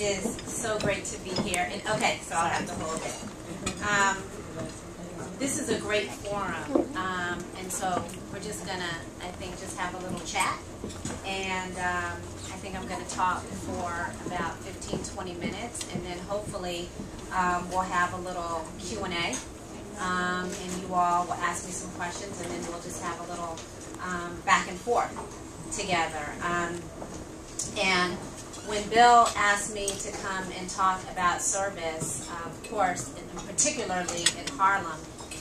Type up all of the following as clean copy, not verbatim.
It is so great to be here. And okay, so I'll have to hold it. This is a great forum, and so we're just gonna, I think, just have a little chat. And I think I'm gonna talk for about 15-20 minutes, and then hopefully we'll have a little Q&A, and you all will ask me some questions, and then we'll just have a little back and forth together. And when Bill asked me to come and talk about service, of course, and particularly in Harlem,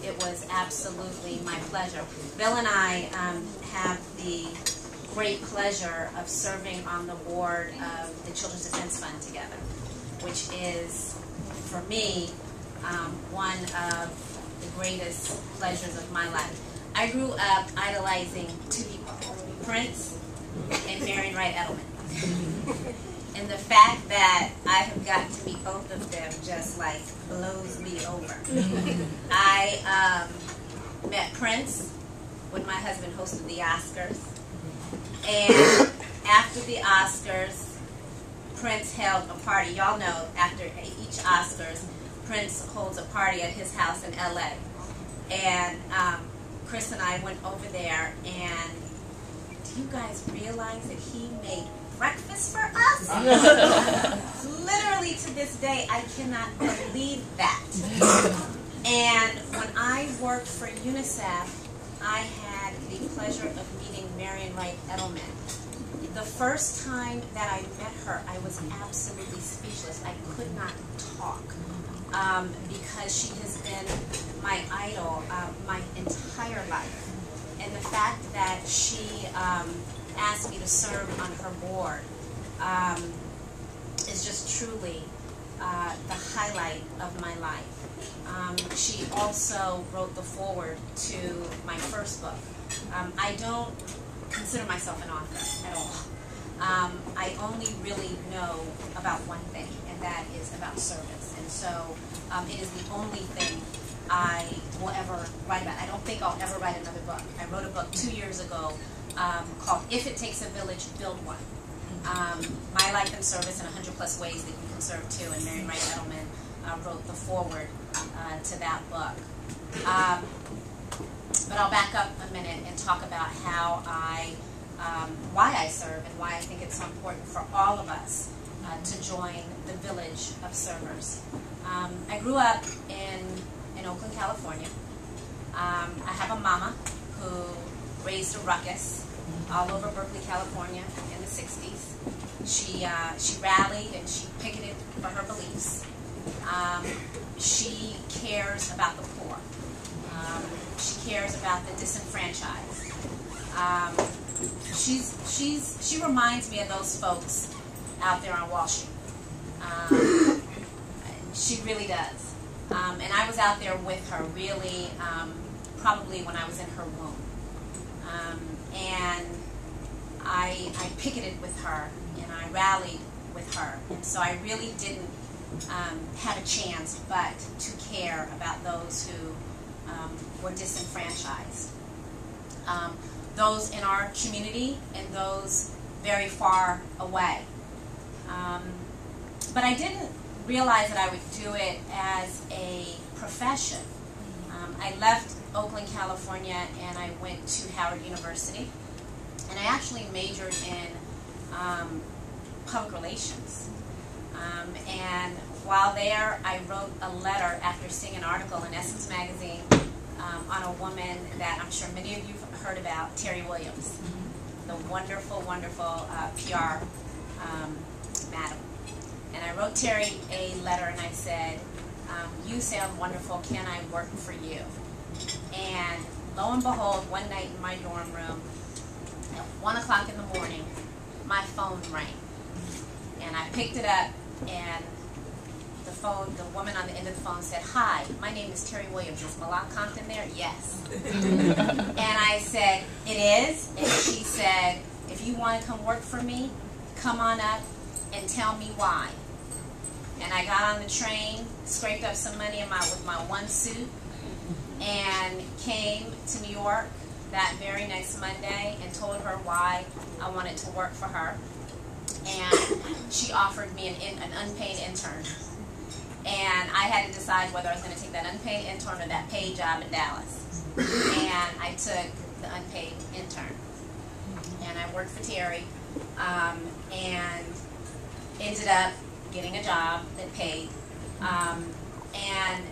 it was absolutely my pleasure. Bill and I have the great pleasure of serving on the board of the Children's Defense Fund together, which is, for me, one of the greatest pleasures of my life. I grew up idolizing two people, Prince and Marion Wright Edelman. And the fact that I have gotten to meet both of them just like blows me over. I met Prince when my husband hosted the Oscars. And after the Oscars, Prince held a party. Y'all know after each Oscars, Prince holds a party at his house in LA. And Chris and I went over there, and do you guys realize that he made breakfast for us? Literally to this day, I cannot believe that. And when I worked for UNICEF, I had the pleasure of meeting Marion Wright Edelman. The first time that I met her, I was absolutely speechless. I could not talk because she has been my idol my entire life. And the fact that she asked me to serve on her board is just truly the highlight of my life. She also wrote the foreword to my first book. I don't consider myself an author at all. I only really know about one thing, and that is about service. And so it is the only thing I will ever write about. I don't think I'll ever write another book. I wrote a book 2 years ago called If It Takes a Village, Build One. My life in service in 100+ ways that you can serve too, and Marion Wright Edelman wrote the foreword to that book. But I'll back up a minute and talk about how why I serve and why I think it's so important for all of us to join the village of servers. I grew up in Oakland, California. I have a mama who raised a ruckus all over Berkeley, California in the 60s. She rallied and she picketed for her beliefs. She cares about the poor. She cares about the disenfranchised. She reminds me of those folks out there on Wall Street. She really does. And I was out there with her really probably when I was in her womb. And I picketed with her and I rallied with her. And so I really didn't have a chance but to care about those who were disenfranchised. Those in our community and those very far away. But I didn't realize that I would do it as a profession. I left Oakland, California, and I went to Howard University. And I actually majored in public relations. And while there, I wrote a letter after seeing an article in Essence magazine on a woman that I'm sure many of you have heard about, Terry Williams, the wonderful, wonderful PR madam. And I wrote Terry a letter and I said, you sound wonderful, can I work for you? And lo and behold, one night in my dorm room, at 1 o'clock in the morning, my phone rang. And I picked it up and the woman on the end of the phone said, hi, my name is Terry Williams. Is Malaak Compton there? Yes. And I said, it is? And she said, if you want to come work for me, come on up and tell me why. And I got on the train, scraped up some money with my one suit, and came to New York that very next Monday and told her why I wanted to work for her. and she offered me an unpaid intern. And I had to decide whether I was going to take that unpaid intern or that paid job in Dallas. And I took the unpaid intern. And I worked for Terry, and ended up getting a job that paid, and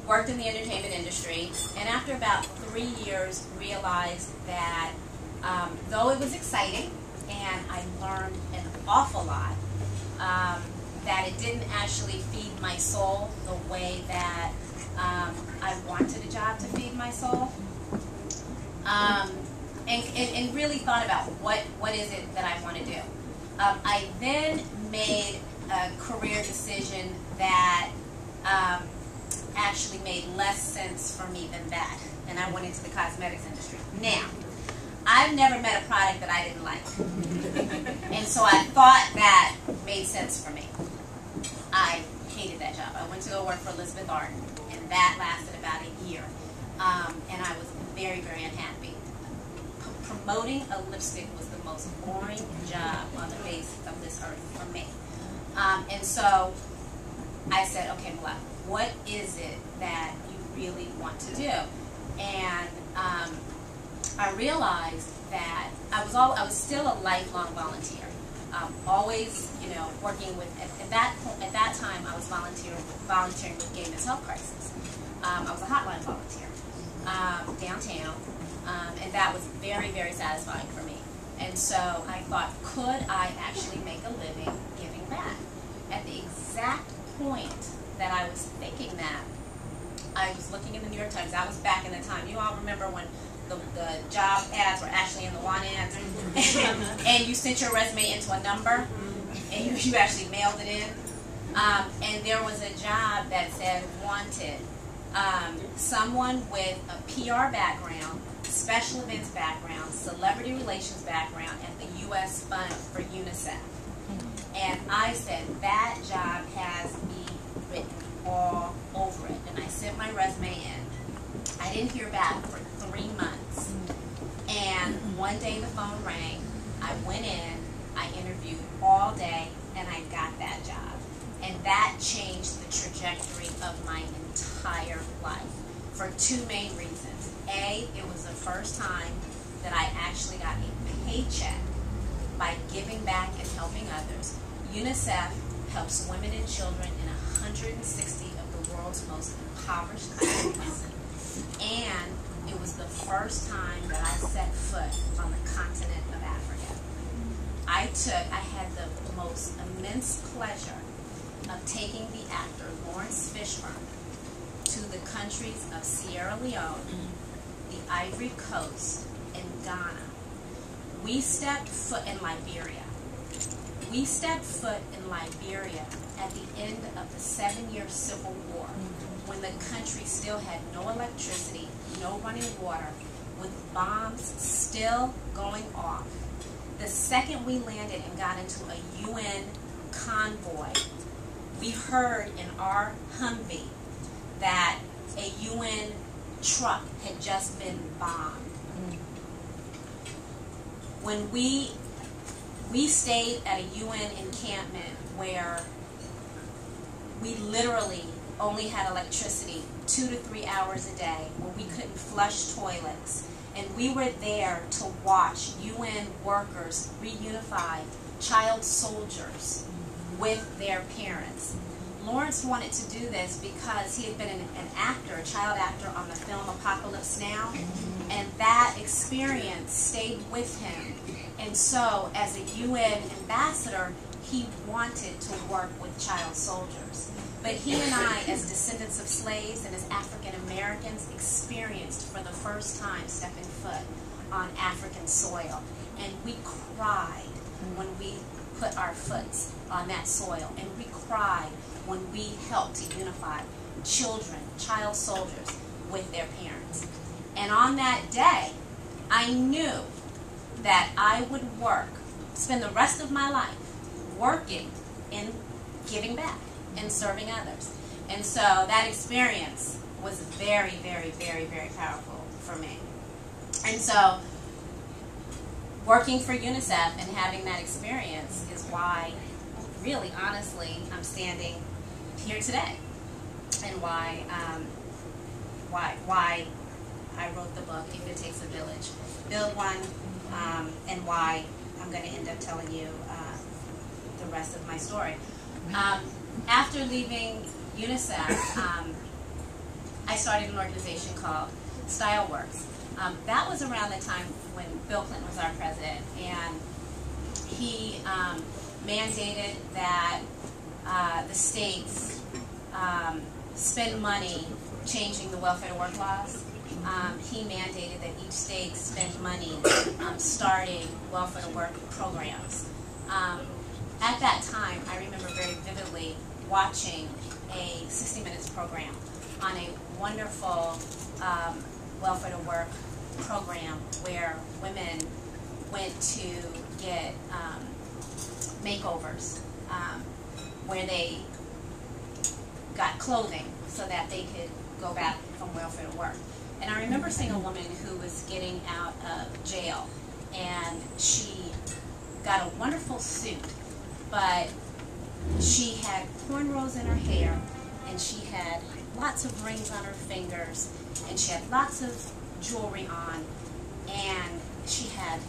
worked in the entertainment industry. And after about 3 years, realized that though it was exciting and I learned an awful lot, that it didn't actually feed my soul the way that I wanted a job to feed my soul. And really thought about what is it that I want to do. I then made a career decision that actually made less sense for me than that, and I went into the cosmetics industry. Now, I've never met a product that I didn't like, and so I thought that made sense for me. I hated that job. I went to go work for Elizabeth Arden, and that lasted about a year, and I was very, very unhappy. Promoting a lipstick was the most boring job on the face of this earth for me. And so I said, okay, Malaak, what is it that you really want to do? And I realized that I was still a lifelong volunteer. Always, working with, at that time I was volunteering with Gay Men's Health Crisis. I was a hotline volunteer downtown. And that was very, very satisfying for me. And so I thought, could I actually make a living giving back? At the exact point that I was thinking that, I was looking in the New York Times. That was back in the time. You all remember when the job ads were actually in the want ads, and you sent your resume into a number, and you actually mailed it in. And there was a job that said wanted someone with a PR background, special events background, celebrity relations background at the U.S. Fund for UNICEF. And I said, that job has me written all over it. And I sent my resume in. I didn't hear back for 3 months. And one day the phone rang. I went in, I interviewed all day, and I got that job. And that changed the trajectory of my entire life for 2 main reasons. A, it was the first time that I actually got a paycheck by giving back and helping others. UNICEF helps women and children in 160 of the world's most impoverished countries. And it was the first time that I set foot on the continent of Africa. I had the most immense pleasure of taking the actor Lawrence Fishburne to the countries of Sierra Leone, the Ivory Coast, and Ghana. We stepped foot in Liberia. We stepped foot in Liberia at the end of the 7-year civil war, when the country still had no electricity, no running water, with bombs still going off. The second we landed and got into a UN convoy, we heard in our Humvee that a UN truck had just been bombed. When we stayed at a UN encampment where we literally only had electricity 2 to 3 hours a day, where we couldn't flush toilets, and we were there to watch UN workers reunify child soldiers with their parents. Lawrence wanted to do this because he had been an actor, a child actor on the film Apocalypse Now, and that experience stayed with him. And so, as a UN ambassador, he wanted to work with child soldiers. But he and I, as descendants of slaves and as African Americans, experienced for the first time stepping foot on African soil. And we cried when we put our foot on that soil. And we cried when we helped to unify children, child soldiers, with their parents. And on that day, I knew that I would spend the rest of my life working in giving back and serving others. And so that experience was very, very, very, very powerful for me. And so working for UNICEF and having that experience is why, really, honestly, I'm standing here today, and why I wrote the book, If It Takes a Village, Build One, and why I'm going to end up telling you the rest of my story. After leaving UNICEF, I started an organization called StyleWorks. That was around the time when Bill Clinton was our president, and he mandated that the states spend money changing the welfare to work laws. He mandated that each state spend money starting welfare to work programs. At that time, I remember very vividly watching a 60 Minutes program on a wonderful welfare to work program where women went to get makeovers, where they got clothing so that they could go back from welfare to work. And I remember seeing a woman who was getting out of jail, and she got a wonderful suit, but she had cornrows in her hair, and she had lots of rings on her fingers, and she had lots of jewelry on, and she had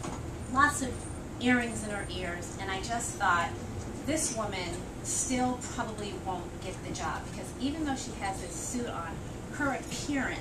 lots of earrings in her ears, and I just thought, this woman still probably won't get the job, because even though she has this suit on, her appearance